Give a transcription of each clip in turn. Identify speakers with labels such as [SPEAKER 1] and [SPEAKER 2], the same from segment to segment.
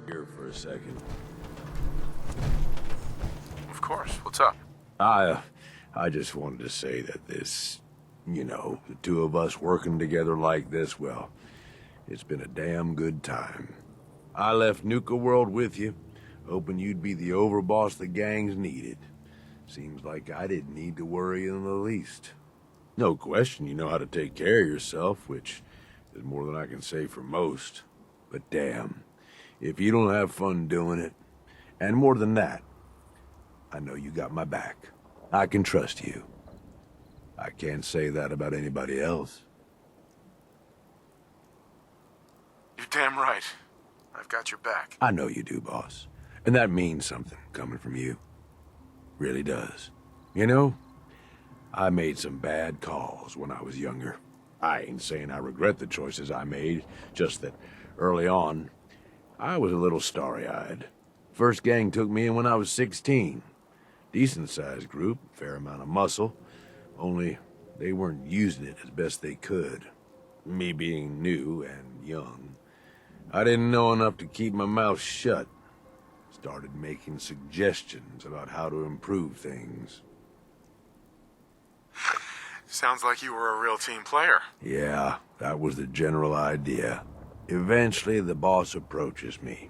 [SPEAKER 1] Here for a second.
[SPEAKER 2] Of course. What's up?
[SPEAKER 1] I just wanted to say that this, the two of us working together like this, well, it's been a damn good time. I left Nuka World with you, hoping you'd be the overboss the gangs needed. Seems like I didn't need to worry in the least. No question you know how to take care of yourself, which is more than I can say for most. But damn, if you don't have fun doing it, and more than that, I know you got my back. I can trust you. I can't say that about anybody else.
[SPEAKER 2] You're damn right. I've got your back.
[SPEAKER 1] I know you do, boss. And that means something coming from you. Really does. You know, I made some bad calls when I was younger. I ain't saying I regret the choices I made, just that early on, I was a little starry-eyed. First gang took me in when I was 16. Decent-sized group, fair amount of muscle, only they weren't using it as best they could. Me being new and young, I didn't know enough to keep my mouth shut. Started making suggestions about how to improve things.
[SPEAKER 2] Sounds like you were a real team player.
[SPEAKER 1] Yeah, that was the general idea. Eventually, the boss approaches me.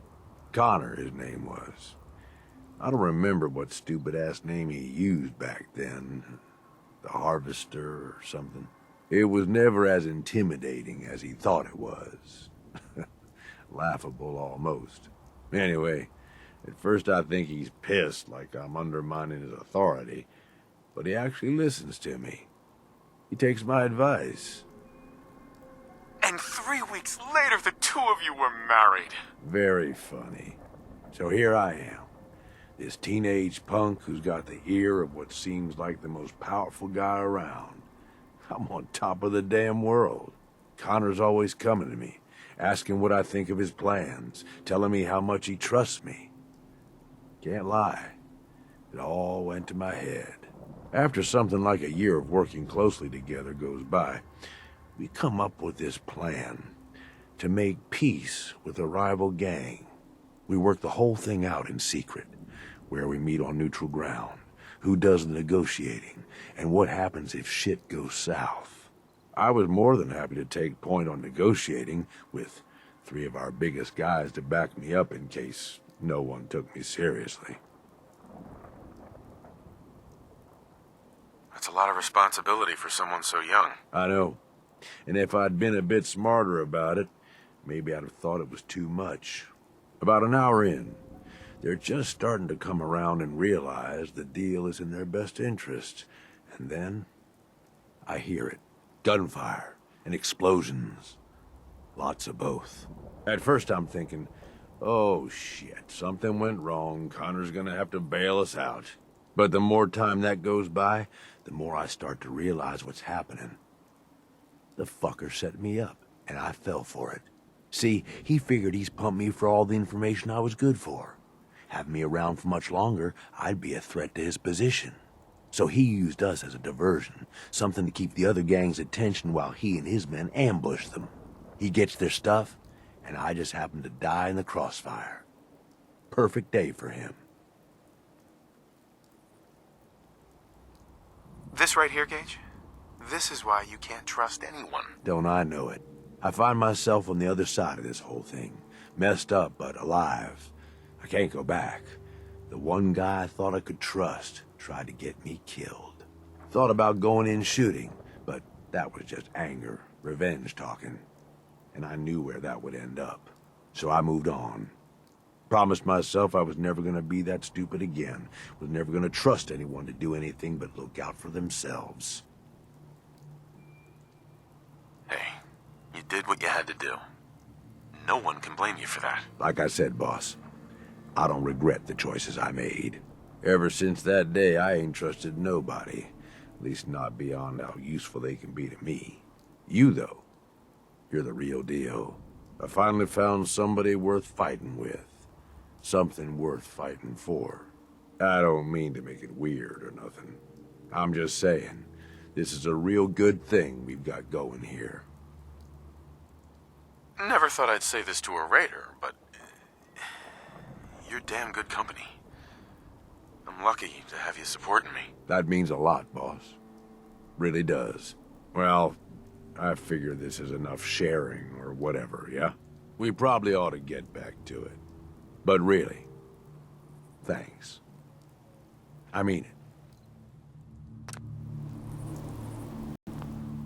[SPEAKER 1] Connor, his name was. I don't remember what stupid-ass name he used back then. The Harvester or something. It was never as intimidating as he thought it was. Laughable almost. Anyway, at first I think he's pissed, like I'm undermining his authority, but he actually listens to me. He takes my advice.
[SPEAKER 2] And 3 weeks later, the two of you were married.
[SPEAKER 1] Very funny. So here I am. This teenage punk who's got the ear of what seems like the most powerful guy around. I'm on top of the damn world. Connor's always coming to me, asking what I think of his plans, telling me how much he trusts me. Can't lie, it all went to my head. After something like a year of working closely together goes by, we come up with this plan to make peace with a rival gang. We work the whole thing out in secret, where we meet on neutral ground, who does the negotiating, and what happens if shit goes south. I was more than happy to take point on negotiating, with 3 of our biggest guys to back me up in case no one took me seriously.
[SPEAKER 2] That's a lot of responsibility for someone so young.
[SPEAKER 1] I know. And if I'd been a bit smarter about it, maybe I'd have thought it was too much. About an hour in, they're just starting to come around and realize the deal is in their best interest. And then, I hear it. Gunfire and explosions. Lots of both. At first I'm thinking, oh shit, something went wrong. Connor's gonna have to bail us out. But the more time that goes by, the more I start to realize what's happening. The fucker set me up, and I fell for it. See, he figured he's pumped me for all the information I was good for. Have me around for much longer, I'd be a threat to his position. So he used us as a diversion, something to keep the other gang's attention while he and his men ambush them. He gets their stuff, and I just happen to die in the crossfire. Perfect day for him.
[SPEAKER 2] This right here, Gage? This is why you can't trust anyone.
[SPEAKER 1] Don't I know it? I find myself on the other side of this whole thing. Messed up, but alive. I can't go back. The one guy I thought I could trust tried to get me killed. Thought about going in shooting, but that was just anger, revenge talking. And I knew where that would end up. So I moved on. Promised myself I was never gonna be that stupid again. Was never gonna trust anyone to do anything but look out for themselves.
[SPEAKER 2] Hey, you did what you had to do. No one can blame you for that.
[SPEAKER 1] Like I said, boss, I don't regret the choices I made. Ever since that day, I ain't trusted nobody. At least not beyond how useful they can be to me. You, though, you're the real deal. I finally found somebody worth fighting with. Something worth fighting for. I don't mean to make it weird or nothing. I'm just saying, this is a real good thing we've got going here.
[SPEAKER 2] Never thought I'd say this to a raider, but You're damn good company. I'm lucky to have you supporting me.
[SPEAKER 1] That means a lot, boss. Really does. Well, I figure this is enough sharing or whatever, yeah? We probably ought to get back to it. But really, thanks. I mean it.